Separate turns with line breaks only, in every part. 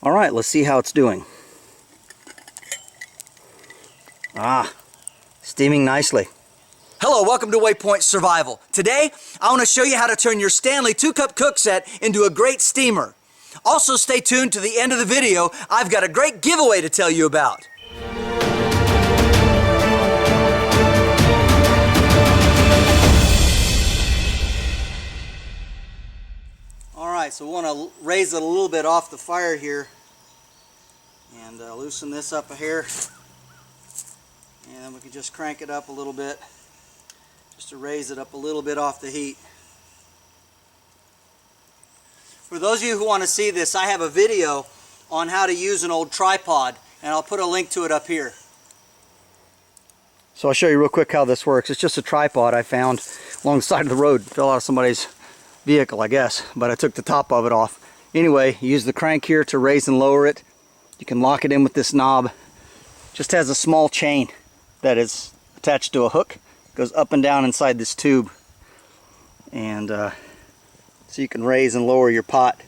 All right, let's see how it's doing. Steaming nicely. Hello, welcome to Waypoint Survival. Today, I want to show you how to turn your Stanley 2-cup cookset into a great steamer. Also, stay tuned to the end of the video. I've got a great giveaway to tell you about. Alright, so we want to raise it a little bit off the fire here and loosen this up a hair, and then we can just crank it up a little bit just to raise it up a little bit off the heat. For those of you who want to see this, I have a video on how to use an old tripod, and I'll put a link to it up here. So I'll show you real quick how this works. It's just a tripod I found along the side of the road. It fell out of somebody's vehicle, I guess, but I took the top of it off. Anyway, you use the crank here to raise and lower it. You can lock it in with this knob. It just has a small chain that is attached to a hook. It goes up and down inside this tube, and so you can raise and lower your pot.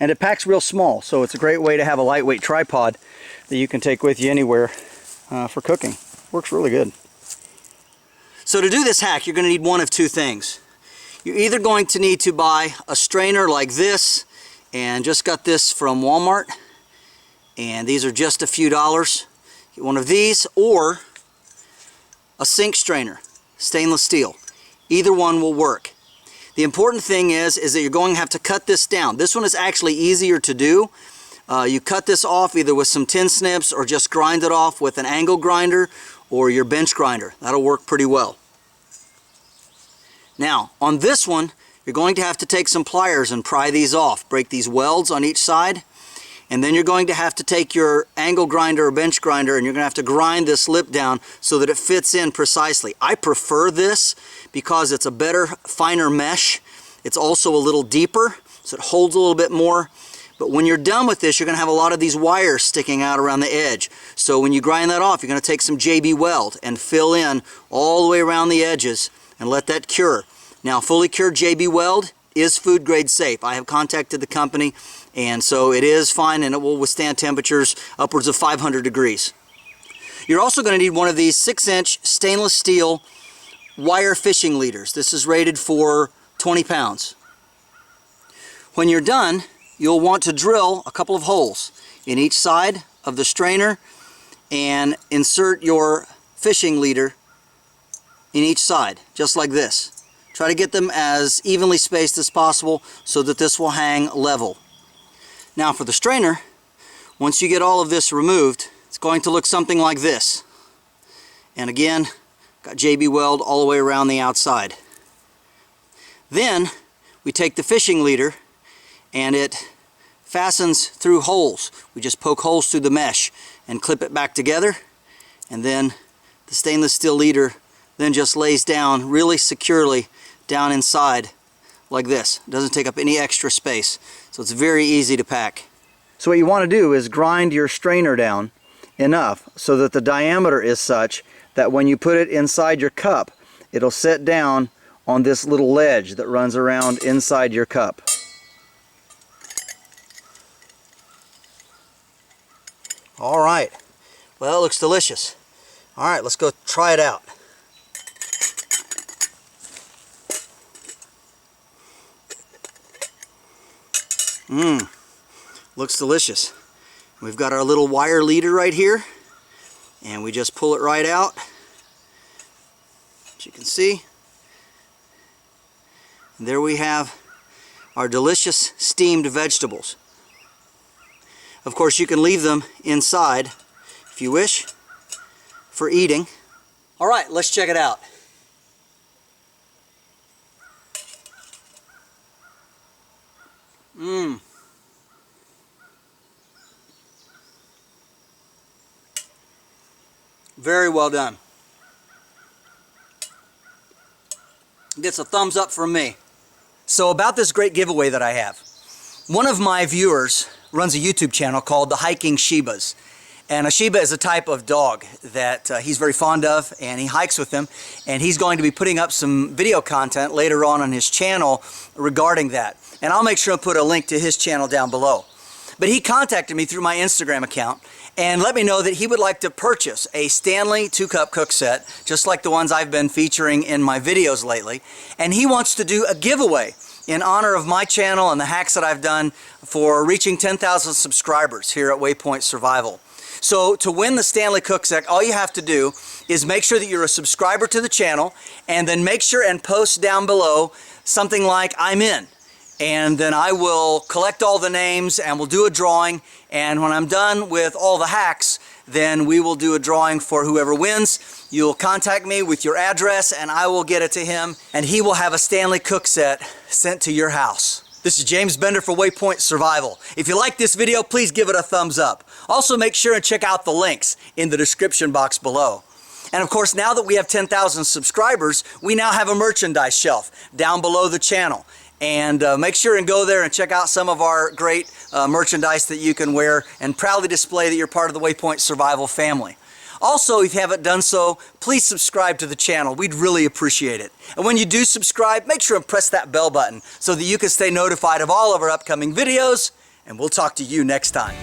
And it packs real small, so it's a great way to have a lightweight tripod that you can take with you anywhere for cooking. Works really good. So to do this hack, you're going to need one of two things. You're either going to need to buy a strainer like this, and just got this from Walmart, and these are just a few dollars. Get one of these, or a sink strainer, stainless steel. Either one will work. The important thing is that you're going to have to cut this down. This one is actually easier to do. You cut this off either with some tin snips or just grind it off with an angle grinder or your bench grinder. That'll work pretty well. Now, on this one, you're going to have to take some pliers and pry these off. Break these welds on each side. And then you're going to have to take your angle grinder or bench grinder, and you're going to have to grind this lip down so that it fits in precisely. I prefer this because it's a better, finer mesh. It's also a little deeper, so it holds a little bit more. But when you're done with this, you're going to have a lot of these wires sticking out around the edge. So when you grind that off, you're going to take some JB Weld and fill in all the way around the edges and let that cure. Now, fully cured JB Weld is food grade safe. I have contacted the company, and so it is fine, and it will withstand temperatures upwards of 500 degrees. You're also going to need one of these 6-inch stainless steel wire fishing leaders. This is rated for 20 pounds. When you're done, you'll want to drill a couple of holes in each side of the strainer and insert your fishing leader in each side, just like this. Try to get them as evenly spaced as possible so that this will hang level. Now for the strainer, once you get all of this removed, it's going to look something like this. And again, got JB Weld all the way around the outside. Then we take the fishing leader and it fastens through holes. We just poke holes through the mesh and clip it back together, and then the stainless steel leader then just lays down really securely down inside like this. It doesn't take up any extra space, so it's very easy to pack. So what you want to do is grind your strainer down enough so that the diameter is such that when you put it inside your cup, it'll sit down on this little ledge that runs around inside your cup. Alright, well, it looks delicious. Alright, let's go try it out. Looks delicious. We've got our little wire leader right here, and we just pull it right out, as you can see. And there we have our delicious steamed vegetables. Of course, you can leave them inside if you wish for eating. All right, let's check it out. Very well done. Gets a thumbs up from me. So about this great giveaway that I have. One of my viewers runs a YouTube channel called The Hiking Shibas. And a Shiba is a type of dog that he's very fond of, and he hikes with them. And he's going to be putting up some video content later on his channel regarding that. And I'll make sure to put a link to his channel down below. But he contacted me through my Instagram account and let me know that he would like to purchase a Stanley Two Cup Cookset, just like the ones I've been featuring in my videos lately. And he wants to do a giveaway in honor of my channel and the hacks that I've done for reaching 10,000 subscribers here at Waypoint Survival. So to win the Stanley Cook Set, all you have to do is make sure that you're a subscriber to the channel, and then make sure and post down below something like "I'm in." And then I will collect all the names and we'll do a drawing, and when I'm done with all the hacks, then we will do a drawing for whoever wins. You'll contact me with your address and I will get it to him, and he will have a Stanley Cook Set sent to your house. This is James Bender for Waypoint Survival. If you like this video, please give it a thumbs up. Also, make sure and check out the links in the description box below. And of course, now that we have 10,000 subscribers, we now have a merchandise shelf down below the channel. And make sure and go there and check out some of our great merchandise that you can wear and proudly display that you're part of the Waypoint Survival family. Also, if you haven't done so, please subscribe to the channel. We'd really appreciate it. And when you do subscribe, make sure and press that bell button so that you can stay notified of all of our upcoming videos, and we'll talk to you next time.